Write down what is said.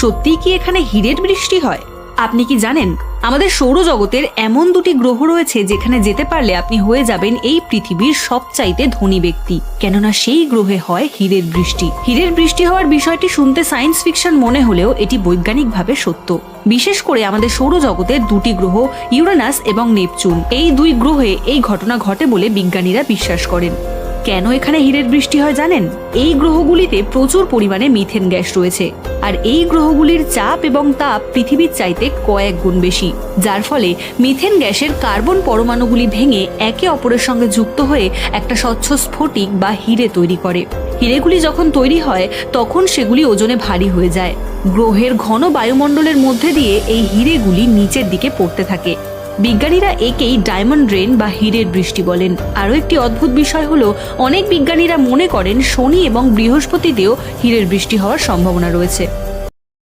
সত্যিই কি এখানে হীরের বৃষ্টি হয়? আপনি কি জানেন আমাদের সৌরজগতের এমন দুটি গ্রহ রয়েছে যেখানে যেতে পারলে আপনি হয়ে যাবেন এই পৃথিবীর সবচাইতে ধনী ব্যক্তি, কেননা সেই গ্রহে হয় হীরের বৃষ্টি। হীরের বৃষ্টি হওয়ার বিষয়টি শুনতে সায়েন্স ফিকশন মনে হলেও এটি বৈজ্ঞানিকভাবে সত্য। বিশেষ করে আমাদের সৌরজগতের দুটি গ্রহ ইউরেনাস এবং নেপচুন, এই দুই গ্রহে এই ঘটনা ঘটে বলে বিজ্ঞানীরা বিশ্বাস করেন। কেন এখানে হীরের বৃষ্টি হয় জানেন? এই গ্রহগুলিতে প্রচুর পরিমাণে মিথেন গ্যাস রয়েছে, আর এই গ্রহগুলির চাপ এবং তাপ পৃথিবীর চাইতে কয়েক গুণ বেশি, যার ফলে মিথেন গ্যাসের কার্বন পরমাণুগুলি ভেঙে একে অপরের সঙ্গে যুক্ত হয়ে একটা স্বচ্ছ স্ফটিক বা হীরে তৈরি করে। হীরেগুলি যখন তৈরি হয় তখন সেগুলি ওজনে ভারী হয়ে যায়। গ্রহের ঘন বায়ুমণ্ডলের মধ্যে দিয়ে এই হীরেগুলি নিচের দিকে পড়তে থাকে। বিজ্ঞানীরা একেই ডায়মন্ড রেন বা হীরের বৃষ্টি বলেন। আরও একটি অদ্ভুত বিষয় হলো, অনেক বিজ্ঞানীরা মনে করেন শনি এবং বৃহস্পতিতেও হীরের বৃষ্টি হওয়ার সম্ভাবনা রয়েছে।